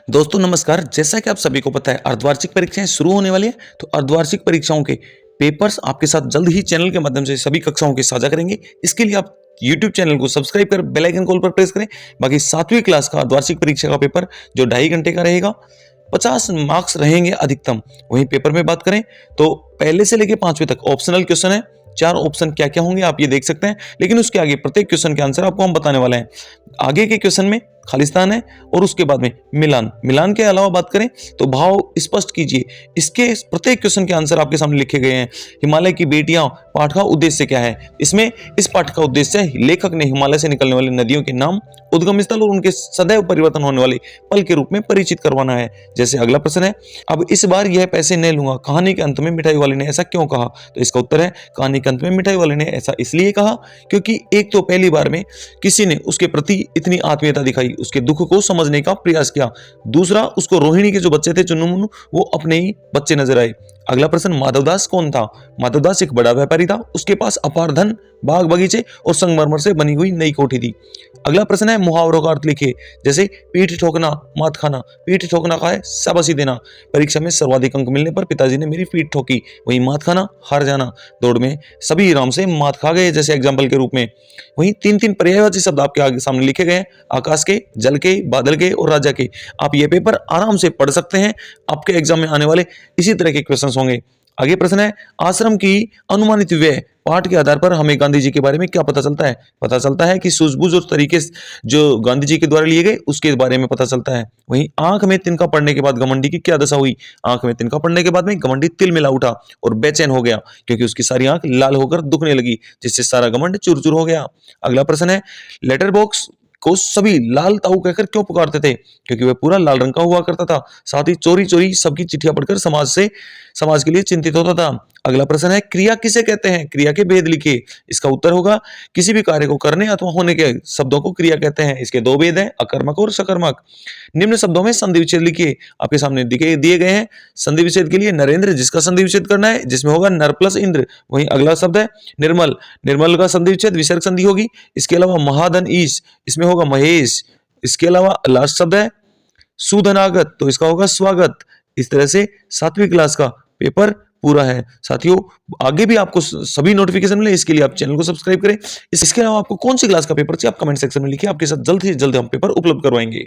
दोस्तों नमस्कार। जैसा कि आप सभी को पता है अर्धवार्षिक परीक्षाएं शुरू होने वाली है, तो अर्धवार्षिक परीक्षाओं के पेपर्स आपके साथ जल्द ही चैनल के माध्यम से सभी कक्षाओं के साझा करेंगे। इसके लिए आप YouTube चैनल को सब्सक्राइब कर बेल आइकन कॉल पर प्रेस करें। बाकी 7वीं क्लास का अर्धवार्षिक परीक्षा का पेपर जो 2.5 घंटे का रहेगा, 50 मार्क्स रहेंगे अधिकतम। वहीं पेपर में बात करें तो पहले से लेकर 5वीं तक ऑप्शनल क्वेश्चन है। 4 ऑप्शन क्या क्या होंगे आप ये देख सकते हैं, लेकिन उसके आगे प्रत्येक क्वेश्चन के आंसर आपको हम बताने वाले हैं। आगे के क्वेश्चन में खालिस्तान है और उसके बाद में मिलान। मिलान के अलावा बात करें तो भाव स्पष्ट कीजिए। इसके प्रत्येक क्वेश्चन के आंसर आपके सामने लिखे गए हैं। हिमालय की बेटियां पाठ का उद्देश्य क्या है? इसमें इस पाठ का उद्देश्य है लेखक ने हिमालय से निकलने वाली नदियों के नाम, उद्गम स्थल और उनके सदैव परिवर्तन होने वाले पल के रूप में परिचित करवाना है। जैसे अगला प्रश्न है, अब इस बार यह पैसे नहीं लूंगा, कहानी के अंत में मिठाई वाले ने ऐसा क्यों कहा? तो इसका उत्तर है, कहानी के अंत में मिठाई वाले ने ऐसा इसलिए कहा क्योंकि एक तो पहली बार में किसी ने उसके प्रति इतनी आत्मीयता दिखाई, उसके दुख को समझने का प्रयास किया। दूसरा, उसको रोहिणी के जो बच्चे थे चुन्नू मुन्नू, वो अपने ही बच्चे नजर आए। अगला प्रश्न, माधवदास कौन था? माधवदास एक बड़ा व्यापारी था। उसके पास अपार धन, बाग बगीचे और संगमरमर से बनी हुई नई कोठी थी। अगला प्रश्न है, मुहावरों का अर्थ लिखिए। जैसे पीठ ठोकना, मात खाना। पीठ ठोकना का है शाबाशी देना। परीक्षा में सर्वाधिक अंक मिलने पर पिताजी ने मेरी पीठ ठोकी। वहीं मात खाना, हार जाना। दौड़ में सभी राम से मात खा गए, जैसे एग्जाम्पल के रूप में। वहीं 3-3 पर्यायवाची शब्द आपके आगे सामने लिखे गए हैं, आकाश के, जल के, बादल के और राजा के। आप ये पेपर आराम से पढ़ सकते हैं। आपके एग्जाम में आने वाले इसी तरह के क्वेश्चंस होंगे। आगे प्रश्न है, आश्रम की अनुमानित व्यय पाठ के आधार पर हमें गांधी जी के बारे में क्या पता चलता है? पता चलता है कि सूझबूझ और तरीके जो गांधी जी के द्वारा लिए गए उसके बारे में पता चलता है। वहीं आंख में तिनका पड़ने के बाद घमंडी की क्या दशा हुई? आंख में तिनका पड़ने के बाद में घमंडी तिल मिला उठा और बेचैन हो गया, क्योंकि उसकी सारी आंख लाल होकर दुखने लगी, जिससे सारा घमंड चूर चूर हो गया। अगला प्रश्न है, लेटर बॉक्स को सभी लाल ताऊ कहकर क्यों पुकारते थे? क्योंकि वह पूरा लाल रंग का हुआ करता था। साथ ही चोरी चोरी सबकी चिट्ठियां पढ़कर समाज के लिए चिंतित होता था। अगला प्रश्न है, क्रिया किसे कहते हैं? क्रिया के भेद लिखिए। इसका उत्तर होगा, किसी भी कार्य को करने अथवा होने के शब्दों को क्रिया कहते हैं। इसके 2 भेद हैं, अकर्मक और सकर्मक। निम्न शब्दों में संधि विच्छेद लिखिए। आपके सामने दिए गए हैं। संधि विच्छेद के लिए नरेंद्र, जिसका संधि विच्छेद करना है, जिसमें होगा नर प्लस इंद्र। वहीं अगला शब्द है निर्मल। निर्मल का संधि विच्छेद विसर्ग संधि होगी। इसके अलावा महाधन ईश, इसमें होगा महेश। इसके अलावा लास्ट शब्द है सुधनागत, तो इसका होगा स्वागत। इस तरह से 7वीं क्लास का पेपर पूरा है। साथियों, आगे भी आपको सभी नोटिफिकेशन मिले, इसके लिए आप चैनल को सब्सक्राइब करें। इसके अलावा आपको कौन सी क्लास का पेपर चाहिए आप कमेंट सेक्शन में लिखिए। आपके साथ जल्द से जल्द हम पेपर उपलब्ध करवाएंगे।